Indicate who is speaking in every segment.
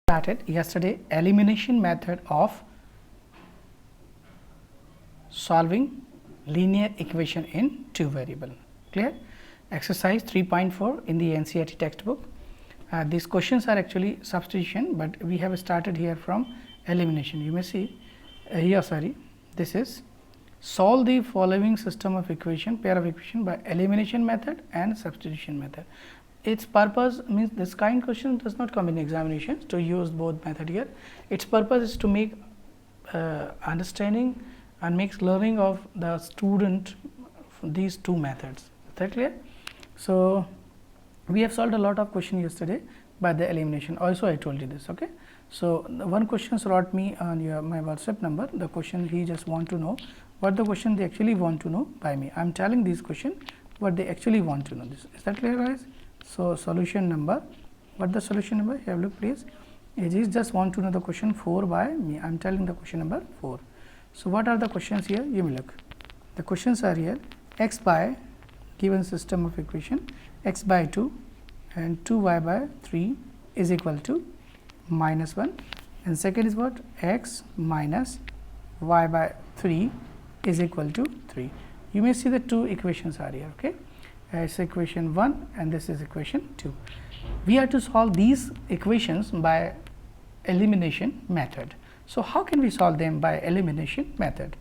Speaker 1: Started yesterday elimination method of solving linear equation in two variable. Clear? Exercise 3.4 in the NCERT textbook. These questions are actually substitution, but we have started here from elimination. You may see here, this is solve the following system of equation, pair of equation by elimination method and substitution method. Its purpose means this kind question does not come in examinations to use both method here. Its purpose is to make understanding and makes learning of the student these two methods. Is that clear? So, we have solved a lot of questions yesterday by the elimination. Also, I told you this. Okay. So, one question wrote me on my WhatsApp number. The question he just want to know what the question they actually want to know by me. I am telling this question what they actually want to know. This is that clear, guys? So, solution number, what the solution number? Have a look please. It is just want to know the question 4 by me. I am telling the question number 4. So, what are the questions here? You may look. The questions are here x by given system of equation x by 2 and 2y by 3 is equal to minus 1, and second is what? X minus y by 3 is equal to 3. You may see the two equations are here. Okay. It's equation 1 and this is equation 2. We have to solve these equations by elimination method. So, how can we solve them by elimination method?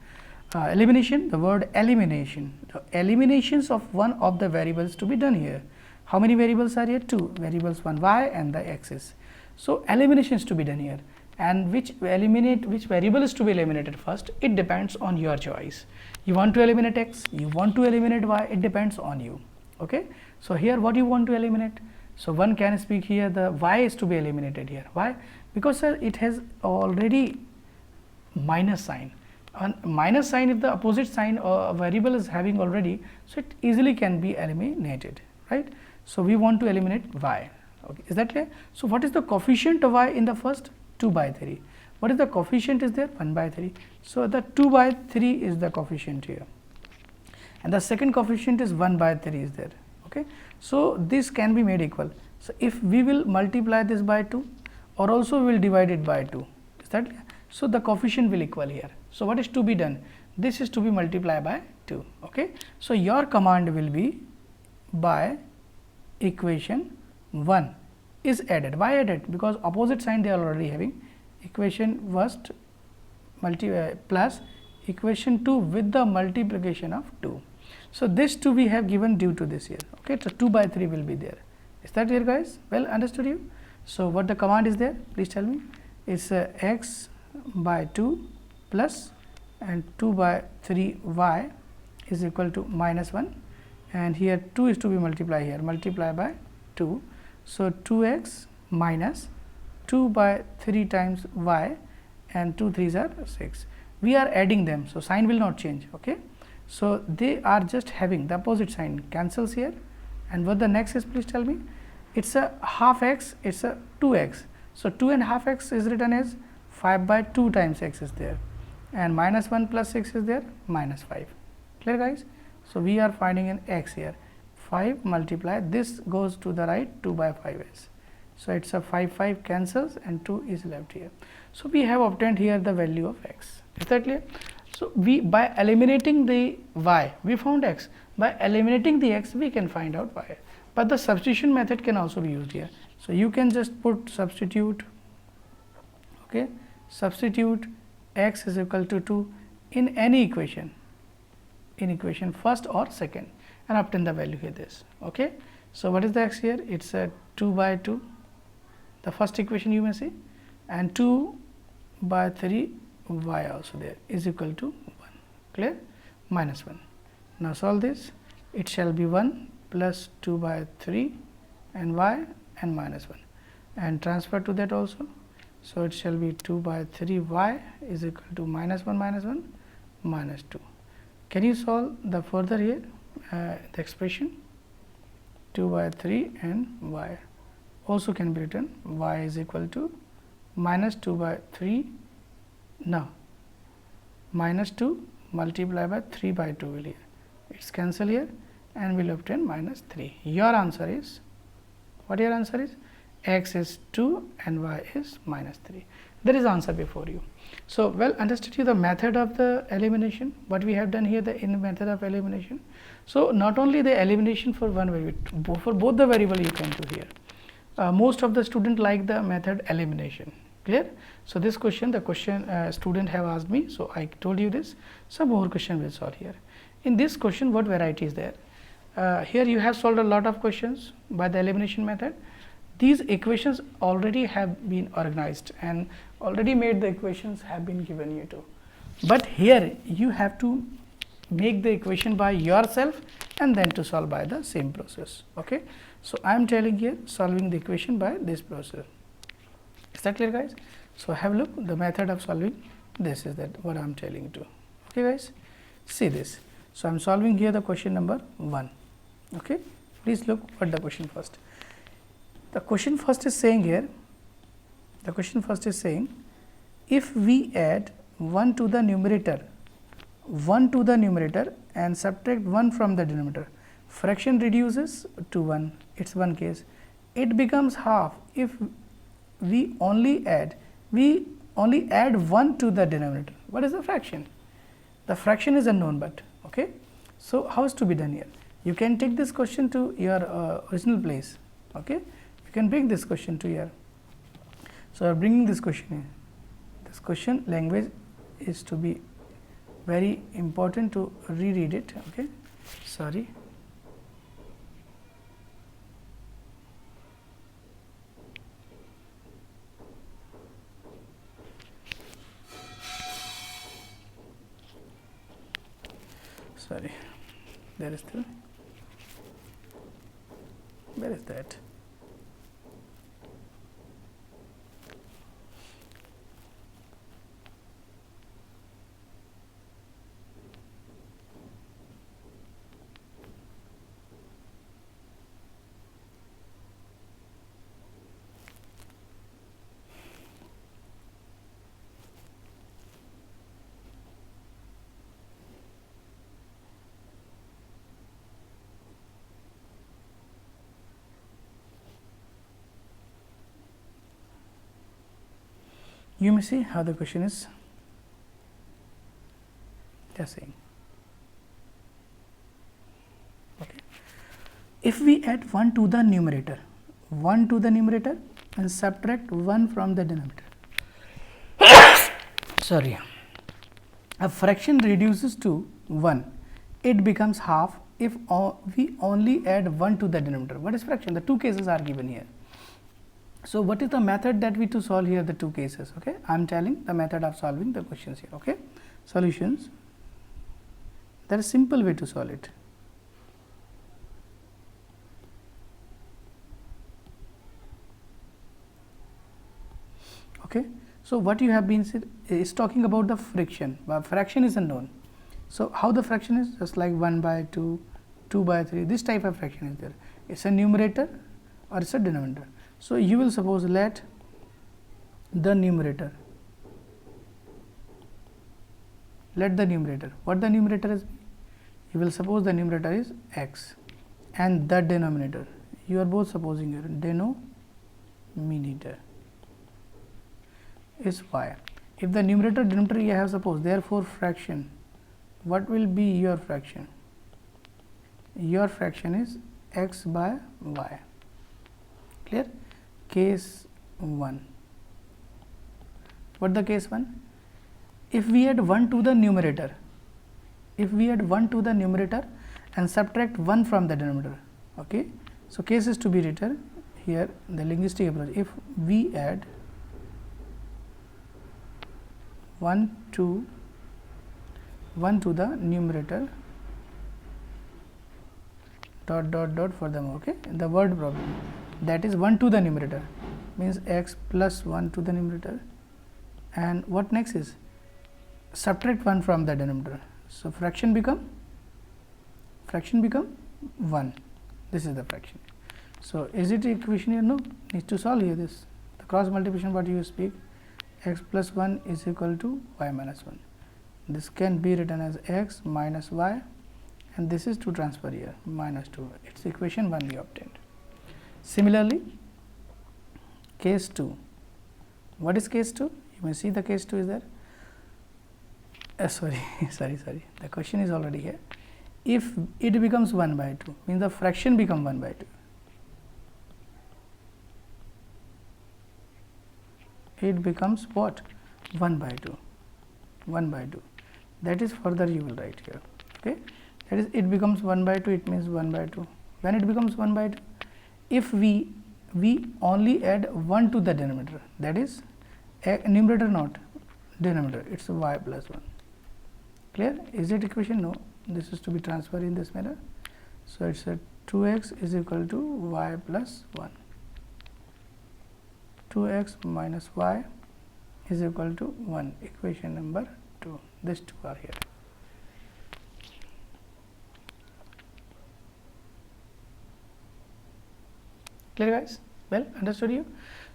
Speaker 1: Elimination, the word elimination, the eliminations of one of the variables to be done here. How many variables are here? 2 variables, one y and the x's. So, eliminations to be done here, and which variable is to be eliminated first, it depends on your choice. You want to eliminate x, you want to eliminate y, it depends on you. Okay. So, here what you want to eliminate? So, one can speak here the y is to be eliminated here. Why? Because sir, it has already minus sign, and minus sign if the opposite sign or variable is having already, so it easily can be eliminated, right. So, we want to eliminate y. Okay. Is that clear? So, what is the coefficient of y in the first? 2 by 3. What is the coefficient is there? 1 by 3. So, the 2 by 3 is the coefficient here, and the second coefficient is 1 by 3 is there. Okay. So, this can be made equal. So, if we will multiply this by 2 or also we will divide it by 2, is that clear? So, the coefficient will equal here. So, what is to be done? This is to be multiplied by 2. Okay. So, your command will be by equation 1 is added. Why added? Because opposite sign they are already having. Equation first plus equation 2 with the multiplication of 2. So, this 2 we have given due to this here. Okay. So, 2 by 3 will be there. Is that here, guys? Well understood you? So, what the command is there? Please tell me. It's x by 2 plus and 2 by 3 y is equal to minus 1, and here 2 is to be multiplied here, multiply by 2. So, 2x minus 2 by 3 times y, and 2 3s are 6. We are adding them. So, sign will not change. Okay. So, they are just having the opposite sign cancels here, and what the next is, please tell me. It is a half x, it is a 2x. So, 2 and half x is written as 5 by 2 times x is there, and minus 1 plus 6 is there, minus 5. Clear, guys? So, we are finding an x here, 5 multiply, this goes to the right, 2 by 5 is. So, it is a 5 cancels and 2 is left here. So, we have obtained here the value of x. Is that clear? So, we by eliminating the y we found x, by eliminating the x we can find out y, but the substitution method can also be used here. So, you can just put substitute, okay, substitute x is equal to 2 in any equation, in equation first or second, and obtain the value here this. Okay. So, what is the x here? It is a 2 by 2, the first equation you may see, and 2 by 3 y also there is equal to 1. Clear? Minus 1. Now, solve this. It shall be 1 plus 2 by 3 and y and minus 1, and transfer to that also. So, it shall be 2 by 3 y is equal to minus 1 minus 2. Can you solve the further here the expression 2 by 3 and y also can be written y is equal to minus 2 by 3. Now, minus 2 multiply by 3 by 2 will here, it is cancel here, and we will obtain minus 3. Your answer is, what your answer is? x is 2 and y is minus 3. There is answer before you. So, well understood you the method of the elimination, what we have done here, the in method of elimination. So, not only the elimination for one variable, for both the variable you can do here. Most of the student like the method elimination, clear. So, this question, the question student have asked me, so I told you this. Some more question will solve here. In this question, what variety is there? Here you have solved a lot of questions by the elimination method. These equations already have been organized and already made, the equations have been given you to, but here you have to make the equation by yourself and then to solve by the same process. Okay. So, I am telling here solving the equation by this process. Is that clear, guys? So, have a look the method of solving, this is that what I am telling you to. Okay, guys, see this. So, I am solving here the question number 1. Okay. Please look at the question first. The question first is saying here, the question first is saying, if we add 1 to the numerator and subtract 1 from the denominator, fraction reduces to 1, it is one case. It becomes half if we only add 1 to the denominator. What is the fraction? The fraction is unknown, but okay. So, how is to be done here? You can take this question to your original place. Okay. You can bring this question to your. So, bringing this question in. This question language is to be very important to reread it. Okay. Sorry. Sorry, there is still, where is that? You may see how the question is just saying. Okay. If we add 1 to the numerator and subtract 1 from the denominator, sorry, a fraction reduces to 1, it becomes half if we only add 1 to the denominator. What is fraction? The two cases are given here. So, what is the method that we to solve here the two cases? Okay, I am telling the method of solving the questions here. Okay, solutions. There is simple way to solve it. Okay, so what you have been said is talking about the friction, but fraction is unknown. So, how the fraction is just like 1 by 2, 2 by 3, this type of fraction is there. It is a numerator or it is a denominator. So, you will suppose let the numerator, what the numerator is, you will suppose the numerator is x and the denominator, you are both supposing your denominator is y. If the numerator denominator you have supposed, therefore, fraction, what will be your fraction? Your fraction is x by y, clear. Case 1. What the case 1? If we add 1 to the numerator, and subtract 1 from the denominator. Okay. So, case is to be written here the linguistic approach. If we add 1 to the numerator dot for them. Okay, the word problem, that is 1 to the numerator means x plus 1 to the numerator, and what next is subtract 1 from the denominator. So, fraction become 1, this is the fraction. So, is it equation here? No, need to solve here this, the cross multiplication what you speak, x plus 1 is equal to y minus 1. This can be written as x minus y, and this is to transfer here minus 2, it is equation 1 we obtained. Similarly, case 2. What is case 2? You may see the case 2 is there. Sorry, the question is already here. If it becomes 1 by 2, means the fraction become 1 by 2. It becomes what? 1 by 2. 1 by 2. That is further you will write here. Okay. That is, it becomes 1 by 2, it means 1 by 2. When it becomes 1 by 2, if we only add 1 to the denominator, that is numerator not denominator, it is y plus 1. Clear? Is it equation? No, this is to be transferred in this manner. So, it is a 2x is equal to y plus 1. 2x minus y is equal to 1, equation number 2. These two are here. Clear, guys? Well, understood you?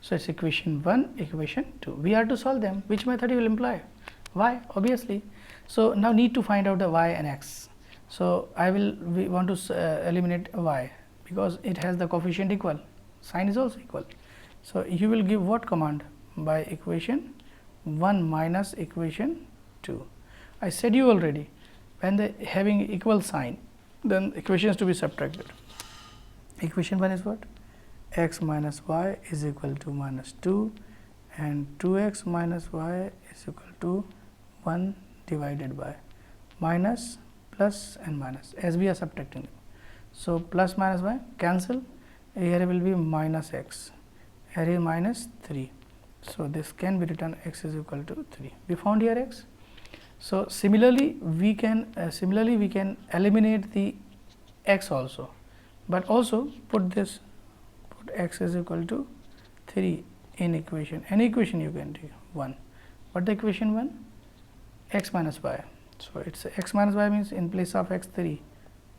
Speaker 1: So, it is equation 1, equation 2. We are to solve them. Which method you will employ? Y, obviously. So, now need to find out the y and x. So, we want to eliminate y because it has the coefficient equal, sign is also equal. So, you will give what command? By equation 1 minus equation 2. I said you already, when the having equal sign, then equations to be subtracted. Equation 1 is what? X minus y is equal to minus 2 and 2x minus y is equal to 1 divided by minus, plus and minus as we are subtracting them. So, plus minus y cancel, here will be minus x, here is minus 3. So, this can be written x is equal to 3. We found here x. So, similarly we can eliminate the x also, but also put x is equal to 3 in equation, any equation you can take 1. What the equation 1? X minus y. So, it is x minus y means in place of x 3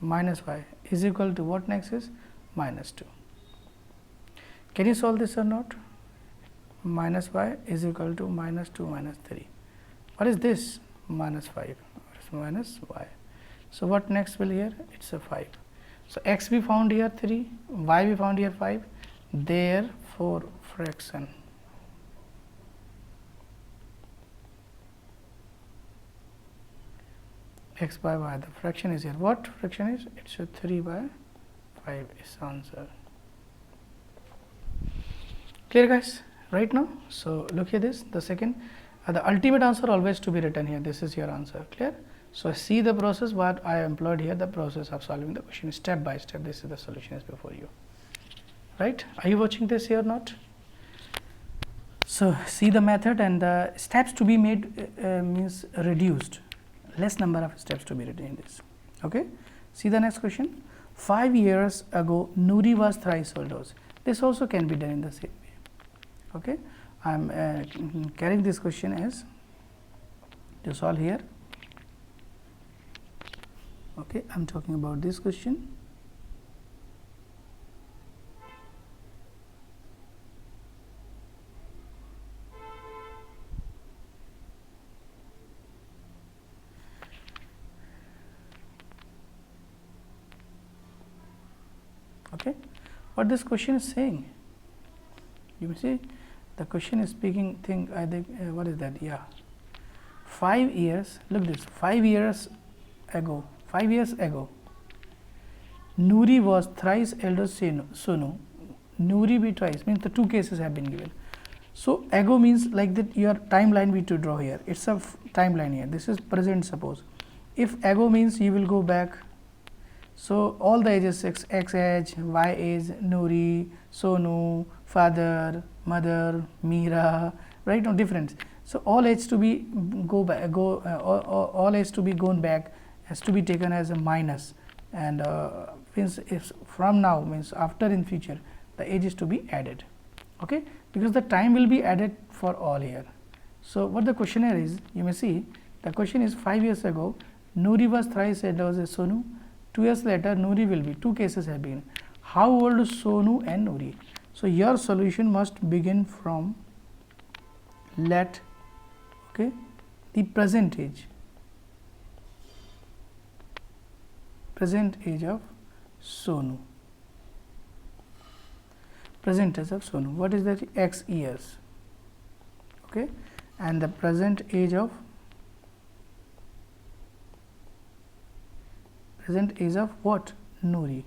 Speaker 1: minus y is equal to what next is minus 2. Can you solve this or not? Minus y is equal to minus 2 minus 3. What is this? Minus 5. What is minus y? So, what next will here? It is a 5. So, x we found here 3, y we found here 5, therefore, fraction x by y, the fraction is here. What fraction is? It is 3 by 5 is answer. Clear, guys, right now? So, look here this, the second, the ultimate answer always to be written here, this is your answer, clear? So, see the process what I employed here, the process of solving the question step by step, this is the solution is before you, right? Are you watching this here or not? So, see the method and the steps to be made means reduced, less number of steps to be written in this, okay? See the next question, 5 years ago Noori was thrice old dose. This also can be done in the same way, okay? I am carrying this question as to solve here, okay? I am talking about this question. Okay, what this question is saying, you see the question is speaking thing, I think what is that? Yeah, 5 years, look this, 5 years ago, Noori was thrice elder Sonu. Noori be twice means the two cases have been given. So, ago means like that your timeline we to draw here, it is a timeline here, this is present suppose. If ago means you will go back. So, all the ages x age, y age, Noori, Sonu, father, mother, Meera, right? No difference. So, all age to be all age to be gone back has to be taken as a minus, and means if from now means after in future the age is to be added, okay? Because the time will be added for all here. So, what the questionnaire is, you may see the question is 5 years ago Noori was thrice elder as Sonu. 2 years later Noori will be, two cases have been. How old is Sonu and Noori? So, your solution must begin from let the present age of Sonu. present age of Sonu. What is that? X years. Okay, and the present age of what? Noori.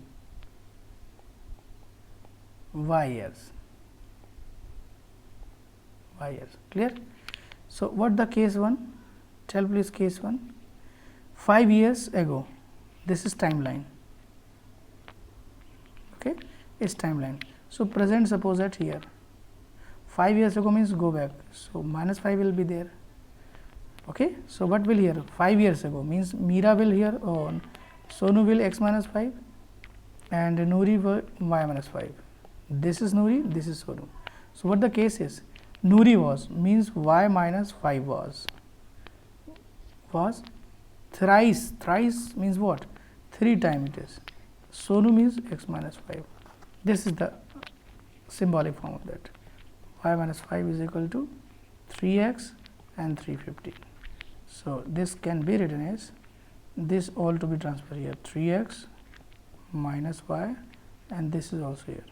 Speaker 1: Y years. Y years. Clear? So, what the case 1? Tell please case 1. 5 years ago. This is timeline. Okay, it's timeline. So, present suppose at here. 5 years ago means go back. So, minus 5 will be there. Okay. So, what will here? 5 years ago means Meera will here on Sonu will x minus 5 and Noori will y minus 5. This is Noori, this is Sonu. So, what the case is? Noori was means y minus 5 was thrice means what? 3 times it is. Sonu means x minus 5. This is the symbolic form of that. Y minus 5 is equal to 3x and 350. So, this can be written as this all to be transferred here 3x minus y and this is also here.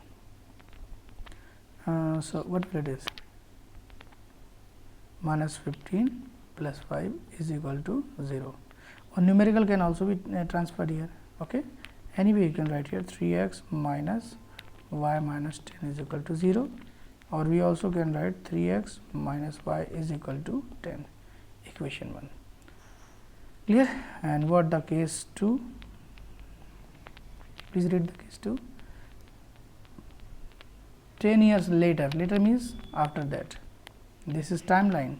Speaker 1: So, what will it is? Minus 15 plus 5 is equal to 0. Or numerical can also be transferred here. Okay. Anyway, you can write here 3x minus y minus 10 is equal to 0, or we also can write 3x minus y is equal to 10, equation 1. Clear? And what the case 2? Please read the case 2. 10 years later, later means after that. This is timeline.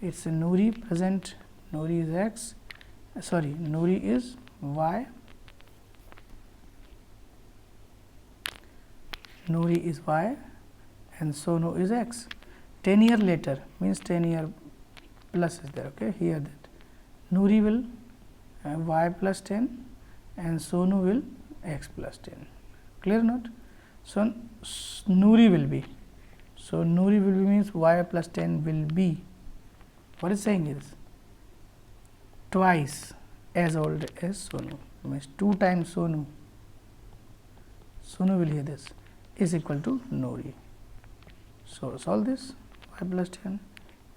Speaker 1: It's a Noori present, Noori is x, sorry, Noori is y, Noori is y and Sonu is x. 10 year later means 10 year plus is there. Okay, here that Noori will y plus 10 and Sonu will x plus 10. Clear or not? So, Noori will be. So, Noori will be means y plus 10 will be. What is saying is twice as old as Sonu, means 2 times Sonu. Sonu will hear this is equal to Noori. So, solve this. Y plus 10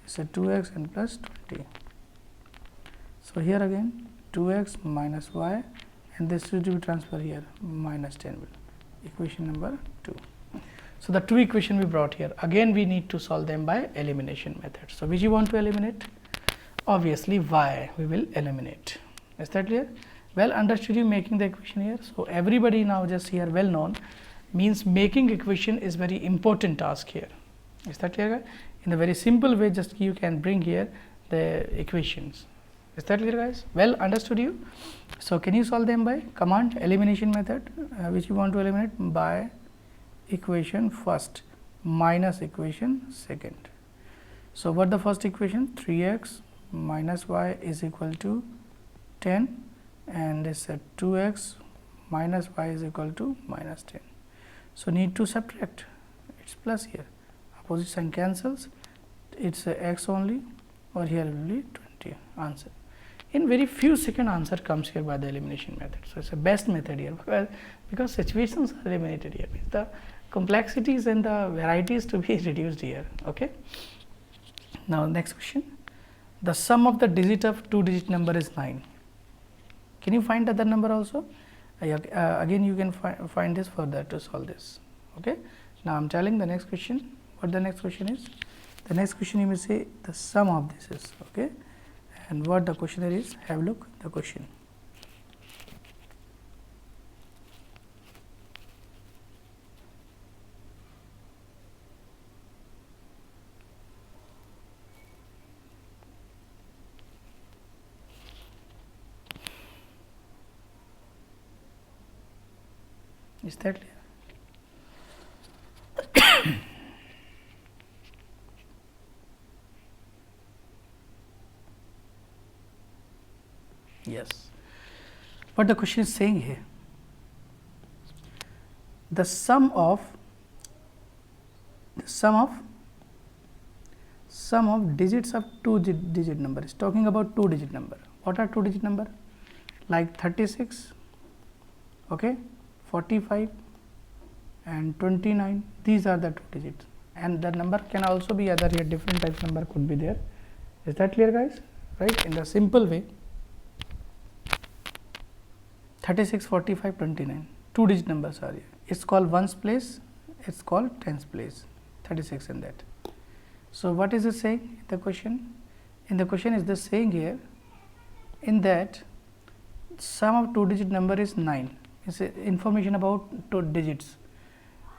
Speaker 1: is a 2x and plus 20. So, here again 2x minus y and this should be transferred here minus 10 will equation number 2. So, the 2 equation we brought here again we need to solve them by elimination method. So, which you want to eliminate? Obviously, y we will eliminate. Is that clear? Well understood you making the equation here. So, everybody now just here well known means making equation is very important task here. Is that clear? In a very simple way just you can bring here the equations. Is that clear guys? Well understood you. So, can you solve them by command elimination method which you want to eliminate by equation first minus equation second. So, what the first equation 3x minus y is equal to 10 and this 2x minus y is equal to minus 10. So, need to subtract, it is plus here, opposite sign cancels, it is x only or here will be 20 answer. In very few second answer comes here by the elimination method. So, it is a best method here because situations are eliminated here, means the complexities and the varieties to be reduced here. Okay. Now, next question, the sum of the digit of 2-digit number is 9. Can you find other number also? Again you can find this further to solve this. Okay. Now, I am telling the next question. What the next question is? The next question you may say the sum of this is. Okay. And what the questioner is? Have a look the question. Is that clear? Yes. What the question is saying here? The sum of digits of 2-digit number is talking about 2-digit number. What are 2-digit number? Like 36, okay, 45, and 29. These are the 2 digits, and the number can also be other here, different types number could be there. Is that clear, guys? Right, in the simple way, 36, 45, 29, 2 digit numbers are here. It's called ones place, it's called tens place, 36 in that. So what is it saying in the question? In the question is this saying here, in that sum of 2 digit number is 9. It's information about 2 digits.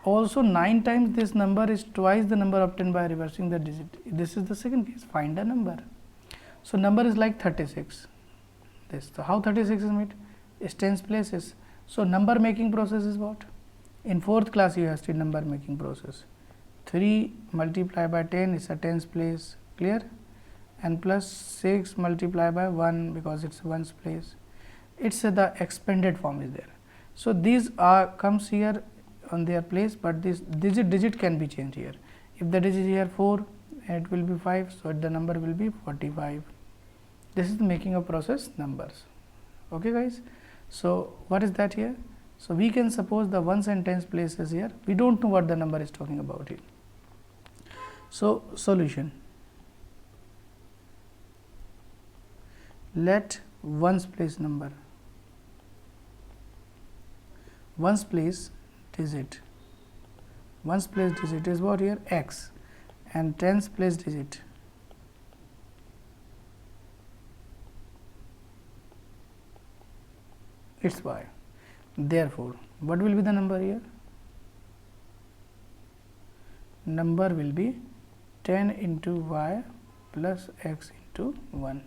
Speaker 1: Also 9 times this number is twice the number obtained by reversing the digit. This is the second case, find a number. So number is like 36. This, so how 36 is made? Is tens places. So number making process is what? In 4th class you have studied number making process. 3 multiplied by 10 is a tens place, clear? And plus 6 multiplied by 1 because it's ones place. It's the expanded form is there. So these are comes here on their place, but this digit can be changed here. If the digit here 4, it will be 5, so the number will be 45. This is the making of process numbers. Okay, guys. So what is that here? So we can suppose the ones and tens places here. We don't know what the number is talking about here. So solution. Let ones place number, ones place digit, ones place digit is what here? X, and tens place digit it's y. Therefore, what will be the number here? Number will be 10 into y plus x into 1,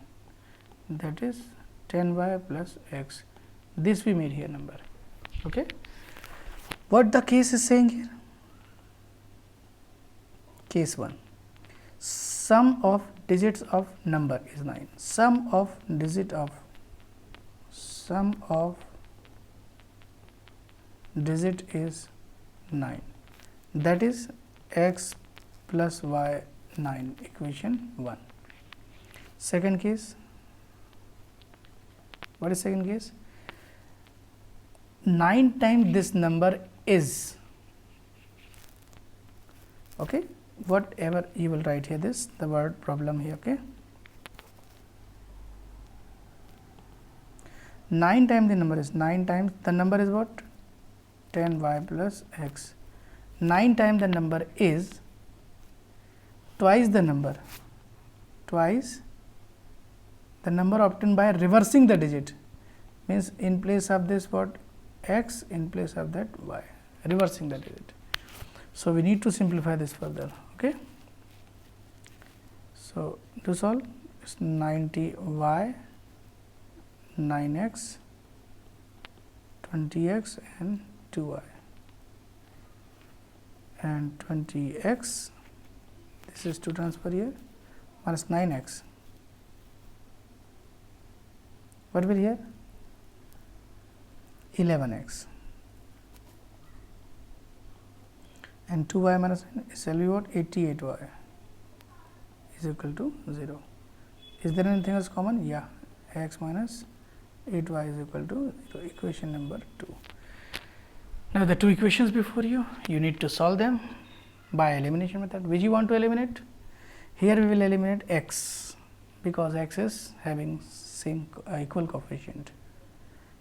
Speaker 1: that is 10y plus x. This we made here number. Okay. What the case is saying here? Case 1, sum of digits of number is 9. Sum of digit of digit is 9, that is x plus y 9, equation 1. Second case, what is second case? 9 times this number is, okay, whatever you will write here, this the word problem here, okay. 9 times the number is 9 times the number is what? 10y plus x. 9 times the number is twice the number obtained by reversing the digit, means in place of this what? X, in place of that y, reversing the digit. So we need to simplify this further, okay. So to solve, it's 90y, 9x, 20x and 2y, and 20x, this is to transfer here, minus 9x. What will here? 11x, and 2y minus 9 is what? 88y is equal to 0. Is there anything else common? Yeah, x minus 8y is equal to 0, equation number 2. Now the two equations before you need to solve them by elimination method. Which you want to eliminate? Here we will eliminate x, because x is having same equal coefficient.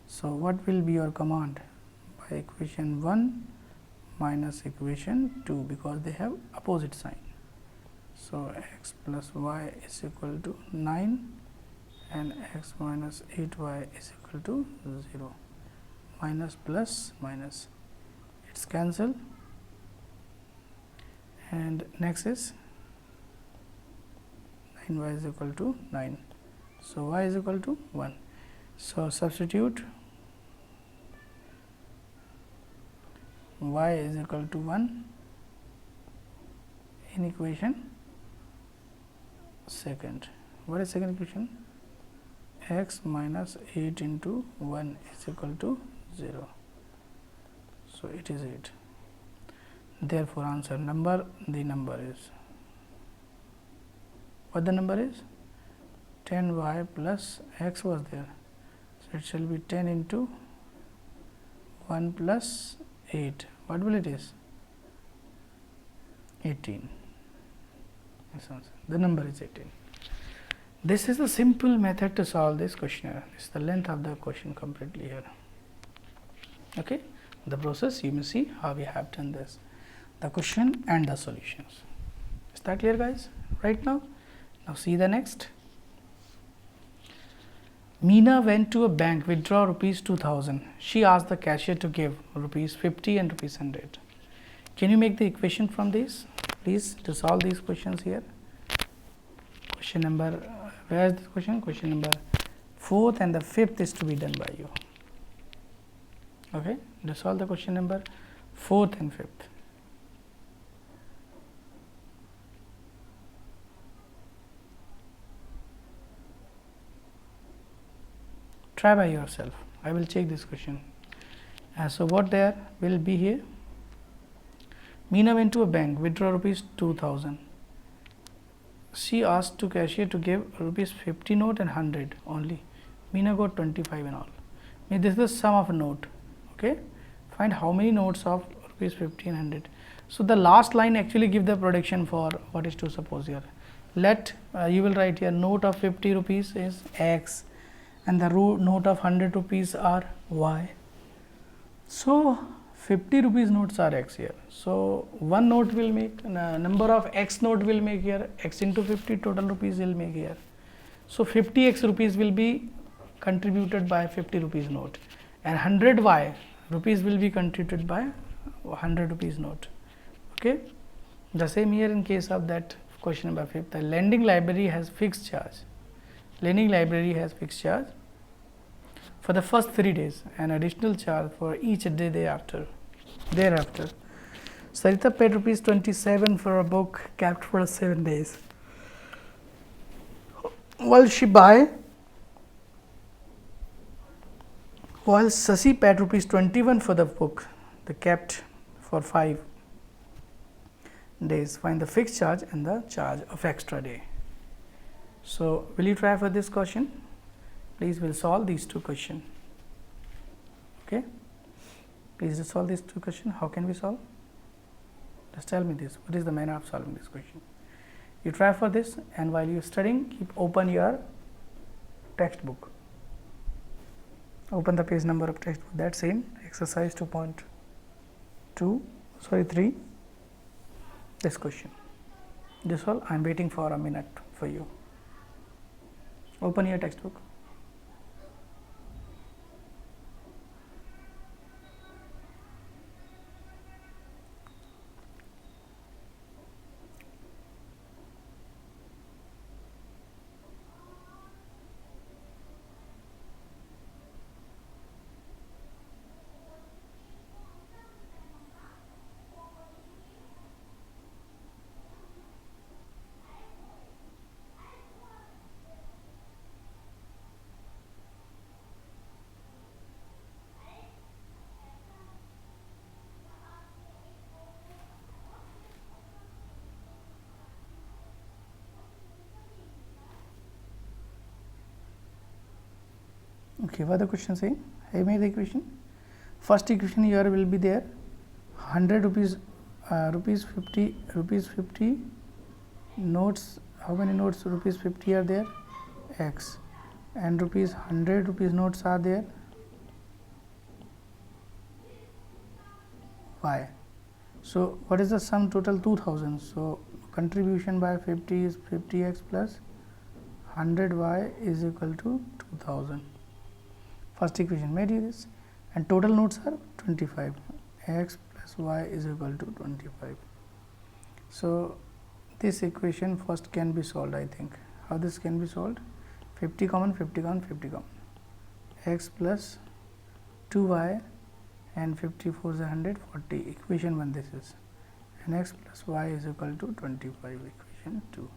Speaker 1: So what will be your command? By equation 1 minus equation 2, because they have opposite sign. So x plus y is equal to 9 and x minus 8y is equal to 0. Minus plus minus, it's cancel, and next is 9y is equal to 9. So y is equal to 1. So substitute y is equal to 1 in equation second. What is second equation? X minus 8 into 1 is equal to 0. So it is 8. Therefore answer number, the number is, what the number is? 10y plus x was there. So it shall be 10 into 1 plus 8. What will it is? 18. Yes, answer. The number is 18. This is a simple method to solve this questionnaire. This is the length of the question completely here. Okay, the process you may see how we have done this, the question and the solutions. Is that clear, guys? Right now, see the next. Meena went to a bank, withdraw rupees 2000. She asked the cashier to give rupees 50 and rupees 100. Can you make the equation from this? Please to solve these questions here. Question number, where is this question? Question number 4th and the 5th is to be done by you. Okay, to solve the question number 4th and 5th. Try by yourself. I will check this question. So what there will be here? Meena went to a bank, withdraw rupees 2000. She asked to cashier to give rupees 50 note and 100 only. Meena got 25 and all. This is the sum of a note. Okay, find how many notes of rupees 50 and 100. So the last line actually give the prediction for what is to suppose here. Let you will write here note of 50 rupees is X and the note of 100 rupees are Y. So 50 rupees notes are X here. So one note will make number of X note will make here X into 50 total rupees will make here. So 50 X rupees will be contributed by 50 rupees note and 100 Y rupees will be contributed by 100 rupees note. Okay, the same here in case of that question number 5. The lending library has fixed charge. Lending library has fixed charge for the first 3 days and additional charge for each day thereafter. Sarita paid rupees 27 for a book kept for 7 days. While Sasi paid rupees 21 for the book they kept for 5 days. Find the fixed charge and the charge of extra day. So will you try for this question? Please will solve these two questions. Okay, please solve these two questions. How can we solve? Just tell me this. What is the manner of solving this question? You try for this, and while you are studying, keep open your textbook. Open the page number of textbook. That's same exercise 3. This question. This all I am waiting for a minute for you. Open your textbook. Okay, what the question saying? I made the equation. First equation here will be there 100 rupees, rupees 50 notes. How many notes rupees 50 are there? X, and rupees 100 rupees notes are there Y. So what is the sum total? 2000. So contribution by 50 is 50x plus 100y is equal to 2000. First equation made this, and total notes are 25. X plus y is equal to 25. So this equation first can be solved. I think how this can be solved? 50 common, 50 common, 50 common. X plus 2y and 54 is 140. Equation 1 this is, and x plus y is equal to 25. Equation 2.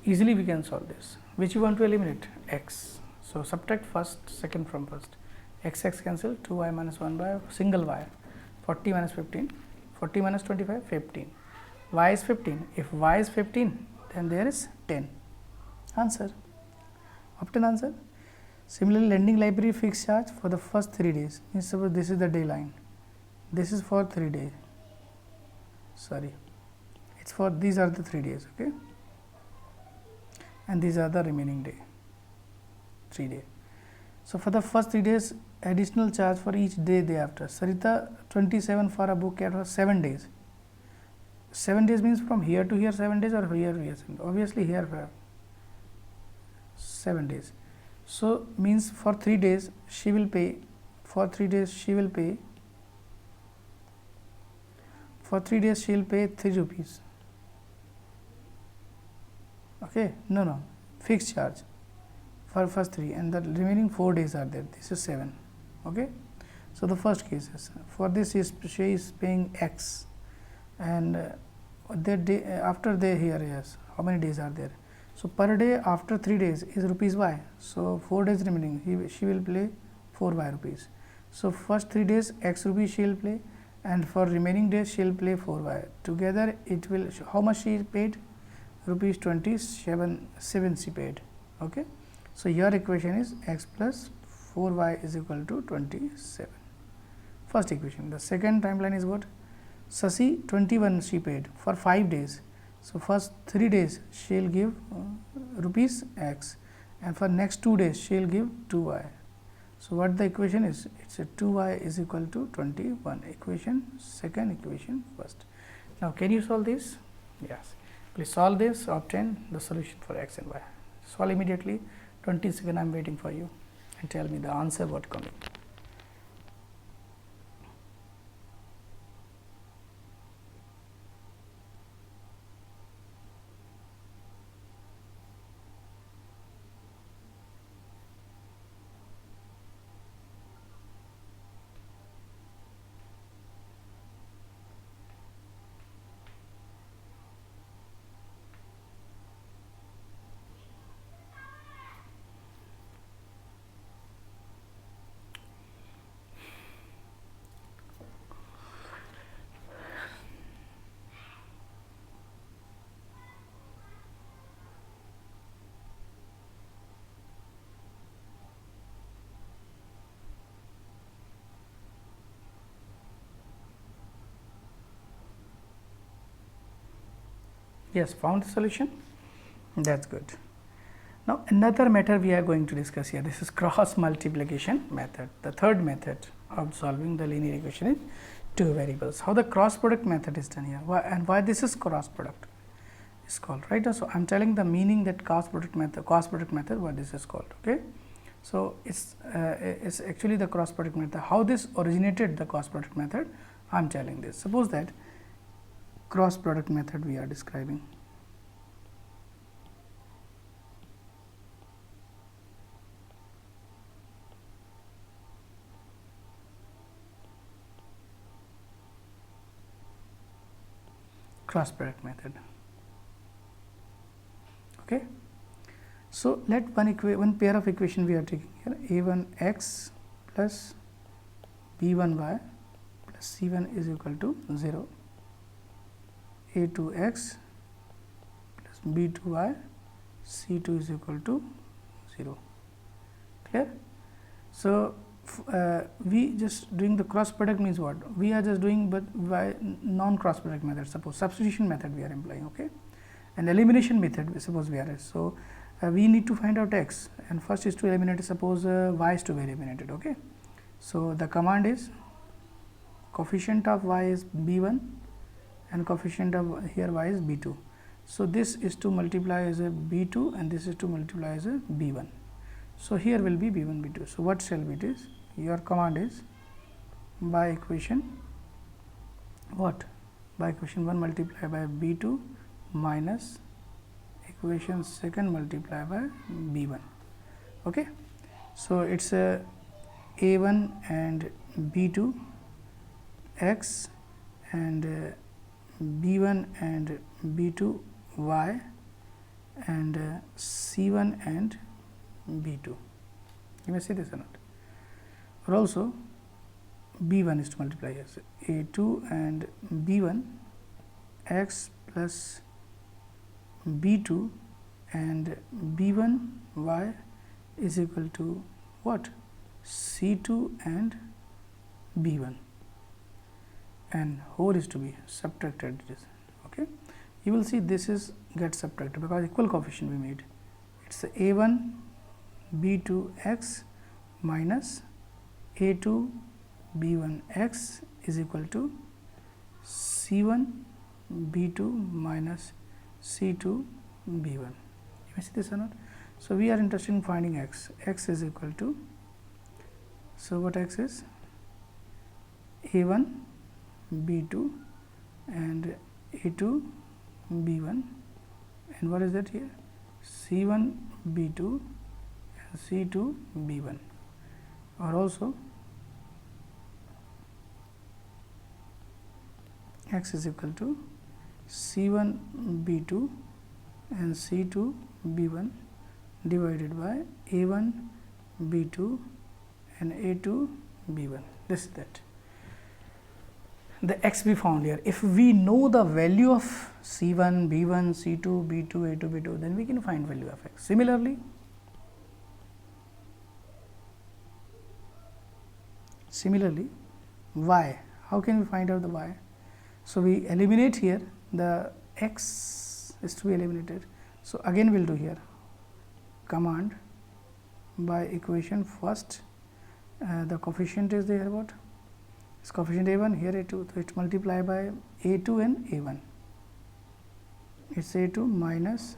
Speaker 1: Easily we can solve this. Which you want to eliminate? X. So subtract first, second from first. X cancel, 2y minus 1 by single y. 40 minus 15, 40 minus 25, 15. Y is 15. If y is 15, then there is 10. Answer. Obtain answer. Similarly, lending library fixed charge for the first 3 days. Means suppose this is the day line. this is for 3 days, sorry, it's for, these are the 3 days, okay, and these are the remaining 3 days. So, for the first 3 days additional charge for each day thereafter. Sarita 27 for a book at 7 days. 7 days means from here to here 7 days or here to here 7 days. Obviously here 7 days. So, means for 3 days she will pay, for 3 days she will pay, for 3 days she will pay 3 rupees. Okay, no, fixed charge for first 3, and the remaining 4 days are there. This is 7. Okay. So, the first case is for this is she is paying X, and that day after they here is how many days are there. So, per day after 3 days is rupees Y. So, 4 days remaining she will pay 4 Y rupees. So, first 3 days X rupees she will pay, and for remaining days she will pay 4 Y. Together it will, how much she paid, rupees 27 she paid. Okay. So, your equation is X plus 4 Y is equal to 27, first equation. The second timeline is what, Sasi 21 she paid for 5 days. So, first 3 days she will give rupees X, and for next 2 days she will give 2 Y. So, what the equation is, it is a 2 Y is equal to 21, equation second, equation first. Now, can you solve this? Yes, please solve this, obtain the solution for X and Y. Solve immediately, 20 seconds I am waiting for you, and tell me the answer what coming. Yes, found the solution, that is good. Now, another method we are going to discuss here, this is cross multiplication method. The third method of solving the linear equation is 2 variables. How the cross product method is done here, and why this is cross product is called, right. So, I am telling the meaning that cross product method what this is called. Okay. So, it's actually the cross product method. How this originated the cross product method, I am telling this. Suppose that cross product method we are describing. Cross product method. Okay. So, let one pair of equation we are taking here, a1 x plus b1 y plus c1 is equal to 0, a2 x plus b2 y, c2 is equal to 0. Clear? So, we just doing the cross product means what? We are just doing, but by non cross product method, suppose substitution method we are employing, okay, and elimination method suppose we are. So, we need to find out x, and first is to eliminate, suppose y is to be eliminated. Okay. So, the command is coefficient of y is b1 and coefficient of here y is b2. So, this is to multiply as a b2 and this is to multiply as a b1. So, here will be b1 b2. So, what shall be it is? Your command is by equation what? By equation 1 multiply by b2 minus equation second multiply by b1. Okay. So, it is a a1 and b2 x and b1 and b2 y and c1 and b2. You may see this or not, or also b1 is to multiply as a2 and b1 x plus b2 and b1 y is equal to what? c2 and b1. and whole is to be subtracted. Okay, you will see this is get subtracted because equal coefficient we made. It's a1 b2 x minus a2 b1 x is equal to c1 b2 minus c2 b1. You may see this or not. So, we are interested in finding x. X is equal to, so what x is? a1 b2 and a2 b1, and what is that here? c1 b2 and c2 b1, or also x is equal to c1 b2 and c2 b1 divided by a1 b2 and a2 b1. This is that. The x we found here. If we know the value of c1 b1 c2 b2 a2 b2, then we can find value of x. Similarly, y, how can we find out the y? So, we eliminate here, the x is to be eliminated. So, again we will do here command by equation first, the coefficient is there, what is coefficient a1, here a2, so it multiply by a2 and a1, it is a2 minus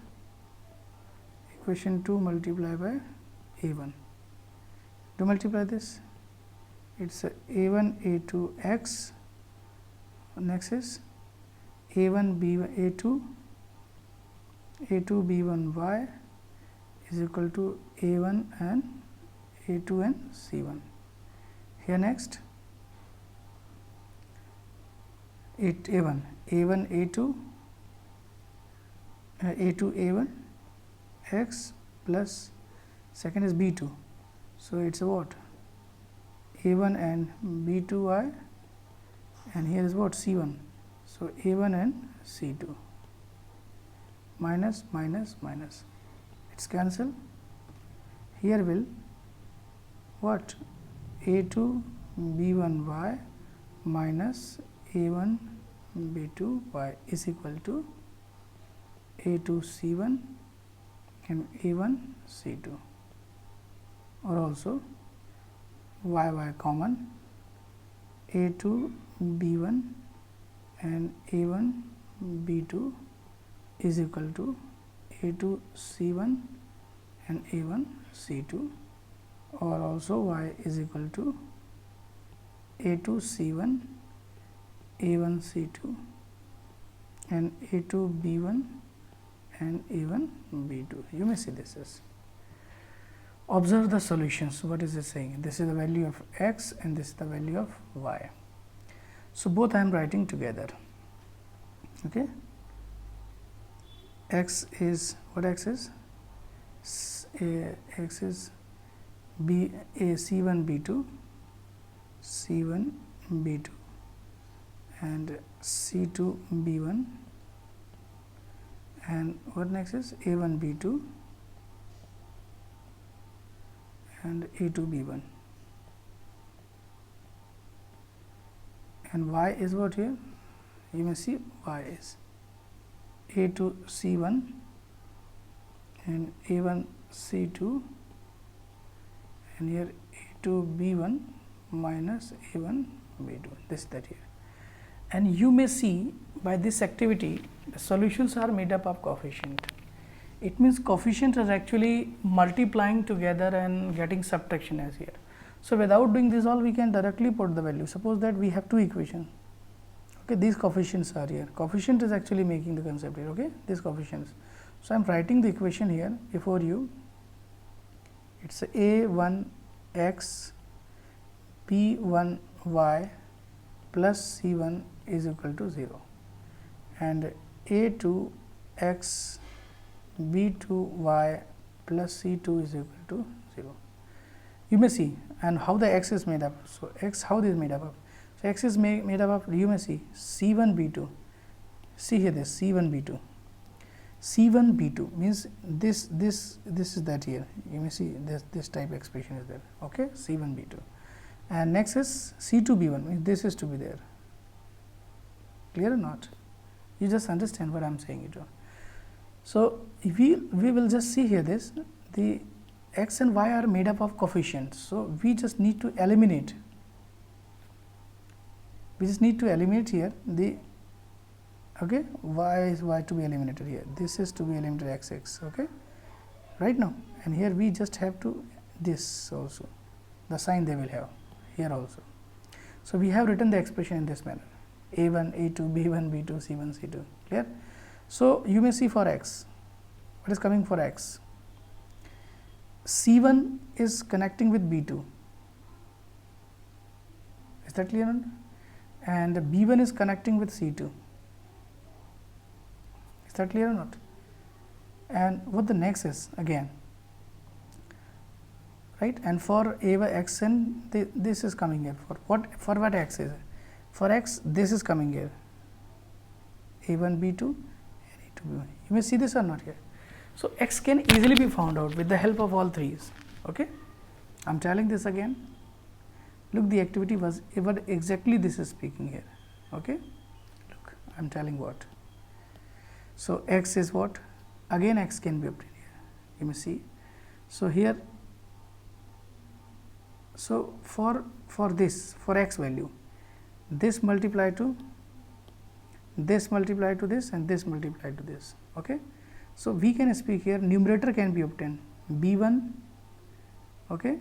Speaker 1: equation 2 multiply by a1. To multiply this, it is a1 a2 x, next is a1 b1 a2 b1 y is equal to a1 and a2 and c1. Here next a1 a2 a1 x plus second is b2. So, it is a what? a1 and b2 y, and here is what? c1. So, a1 and c2 minus minus minus, it is cancel. Here will what? a2 b1 y minus a1 b2 y is equal to a2 c1 and a1 c2, or also y common, a2 b1 and a1 b2 is equal to a2 c1 and a1 c2, or also y is equal to a2 c1 a1 c2 and a2 b1 and a1 b2. You may see this as. Observe the solutions. What is it saying? This is the value of x and this is the value of y. So, both I am writing together. Okay. X is what? X is x is b a c1 b2 c1 b2 and c2 b1, and what next is a1 b2 and a2 b1, and y is what here? You may see y is a2 c1 and a1 c2, and here a2 b1 minus a1 b2, this that here. And you may see by this activity the solutions are made up of coefficient. It means coefficients are actually multiplying together and getting subtraction as here. So, without doing this all, we can directly put the value. Suppose that we have two equations. Okay, these coefficients are here. Coefficient is actually making the concept here. Okay, these coefficients. So, I am writing the equation here before you. It's a1 x b1 y plus c1 is equal to 0, and a2 x b2 y plus c2 is equal to 0. You may see, and how the x is made up. So, x how this is made up of? So, x is made up of, you may see c1 b2, see here this c1 b2, c1 b2 means this is that here, you may see this type expression is there. Okay, c1 b2, and next is c2 b1 means this is to be there. Clear or not? You just understand what I am saying it. So, we will just see here this, the x and y are made up of coefficients. So, we just need to eliminate, here the, okay, y is y to be eliminated here, this is to be eliminated x x, okay, right now, and here we just have to this also, the sign they will have here also. So, we have written the expression in this manner, a1, a2, b1, b2, c1, c2, clear. So, you may see for x, what is coming for x? C1 is connecting with B2, is that clear? And B1 is connecting with C2, is that clear or not? And what the next is again, right? And for a by x n, this is coming here. For what x is? For x, this is coming here, a1 b2 and a2 b1. You may see this or not here. So, x can easily be found out with the help of all threes. Okay, I am telling this again. Look, the activity was what exactly this is speaking here. Okay, look, I am telling what. So, x is what? Again, x can be obtained here. You may see. So, here, so for this, for x value, this multiply to this, multiply to this, and this multiply to this. Okay. So, we can speak here, numerator can be obtained b1, okay,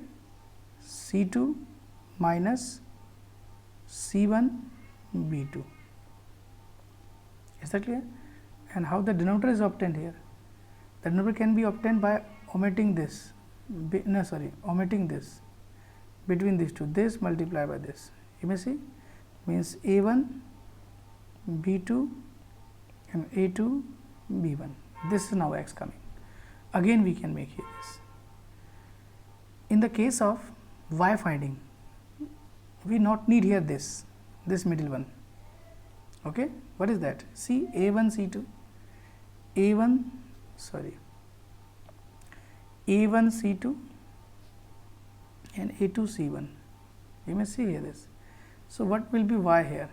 Speaker 1: c2 minus c1 b2, is that clear? And how the denominator is obtained here? The denominator can be obtained by omitting this, omitting this between these two, this multiply by this, you may see, means a1 b2 and a2 b1. This is now x coming. Again we can make here this. In the case of y finding, we not need here this middle one. Okay, what is that? See, a1 c2, a1 c2 and a2 c1. You may see here this. So, what will be y here?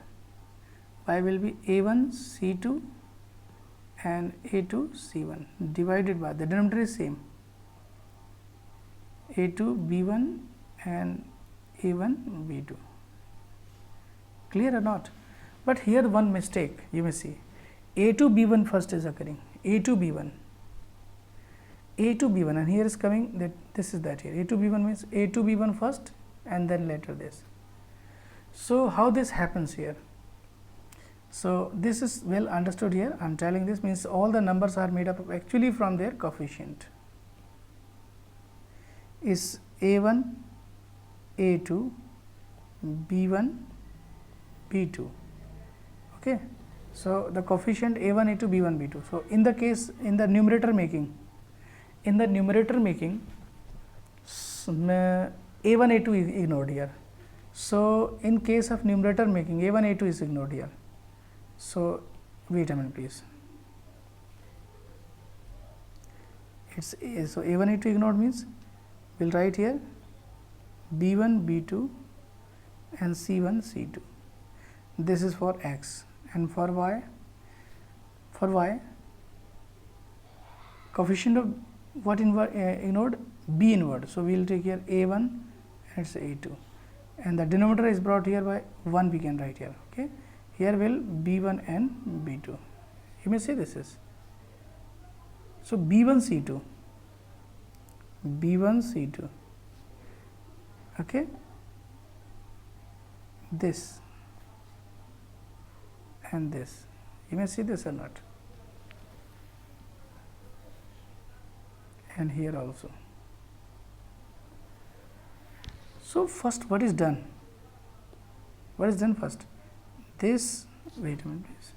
Speaker 1: Y will be a1 c2 and a2 c1 divided by, the denominator is same, a2 b1 and a1 b2. Clear or not? But here one mistake you may see, a2 b1 first is occurring, a2 b1, and here is coming that this is that here, a2 b1 means a2 b1 first and then later this. So, how this happens here? So, this is well understood here. I am telling this means all the numbers are made up of actually from their coefficient is a1, a2, b1, b2. Okay. So, the coefficient a1, a2, b1, b2. So, in the case in the numerator making, a1, a2 is ignored here. So, in case of numerator making, a1, a2 is ignored here. So, wait a minute please. It's so a1, a2 ignored means we will write here b1, b2 and c1, c2. This is for x, and for y, coefficient of what ignored? B inward. So, we will take here a1 and it is a2, and the denominator is brought here by 1, we can write here. Okay. Here will b1 and b2. You may say this is. So, b1 c2, okay, this and this. You may see this or not, and here also. So, first what is done? What is done first? This, wait a minute please,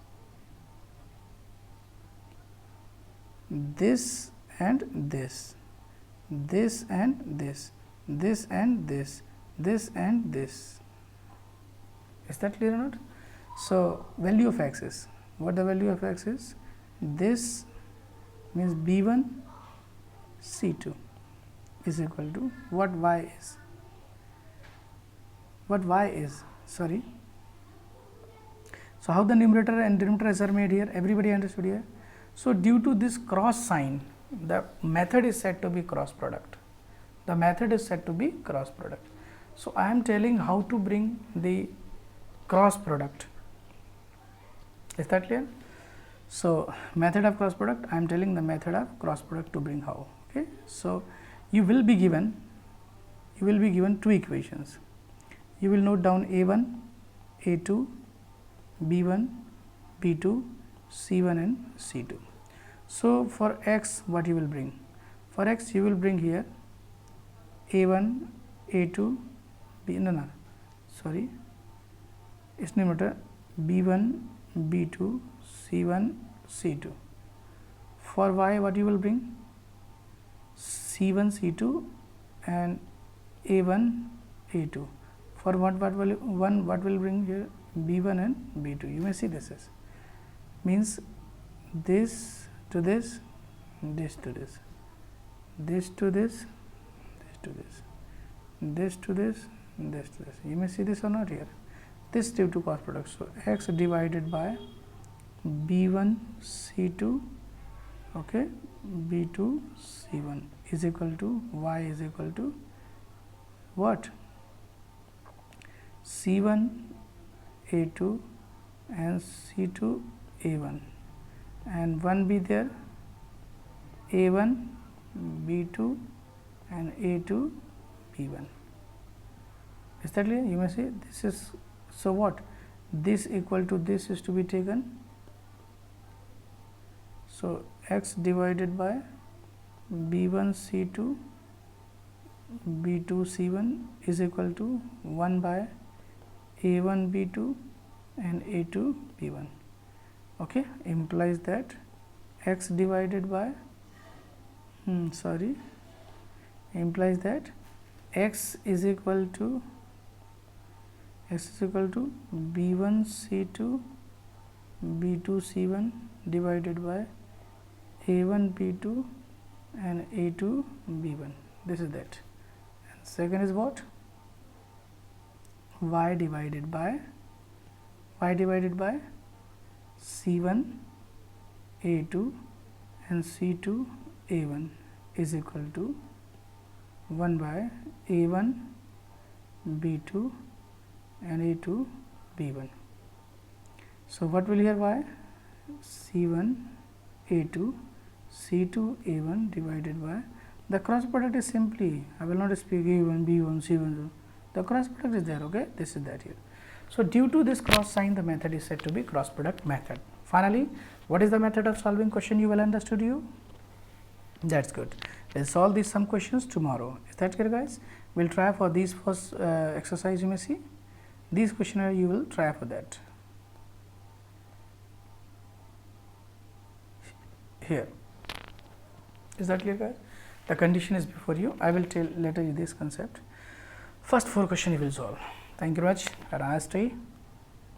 Speaker 1: this and this, this and this, this and this, this and this. Is that clear or not? So, value of x is, what the value of x is? This means b1 c2 is equal to what y is? What y is? Sorry. So how the numerator and denominator are made here? Everybody understood here? So due to this cross sign, the method is said to be cross product. The method is said to be cross product. So I am telling how to bring the cross product. Is that clear? So method of cross product, I am telling the method of cross product to bring how. Okay. So you will be given two equations. You will note down A1, A2, B1, B2, C1 and C2. So for x, what you will bring? For x you will bring here A1, A2, it's numerator B1, B2, C1, C2. For y, what you will bring? C1, C2 and A1, A2. For what will bring here? B1 and B2. You may see this is means this to this, this to this, this to this, this to this, this to this, this to this. You may see this or not here. This due to cross product. So x divided by B1 C2, okay, B2 C1 is equal to y is equal to what? C1 A2 and C2 A1, and 1 be there, A1 B2 and A2 B1. Is that clear? You may say this is, so what? This equal to this is to be taken. So x divided by B1 C2 B2 C1 is equal to 1 by A1 B2 and A2 B1. Okay, implies that x divided by implies that x is equal to B1 C2 B2 C1 divided by A1 B2 and A2 B1. This is that. And second is what? Y divided by C1 A2 and C2 A1 is equal to 1 by A1 B2 and A2 B1. So what will here y? C1 A2 C2 A1 divided by, the cross product is simply, I will not speak A1 B1 C1, the cross product is there. Okay, this is that here. So due to this cross sign, the method is said to be cross product method. Finally, what is the method of solving question? You well understood you? That's good. We'll solve these some questions tomorrow. Is that clear, guys? We'll try for these first exercise. You may see these questionnaire, you will try for that here. Is that clear, guys? The condition is before you. I will tell later you this concept. First 4 questions you will solve. Thank you very much. Have a nice day.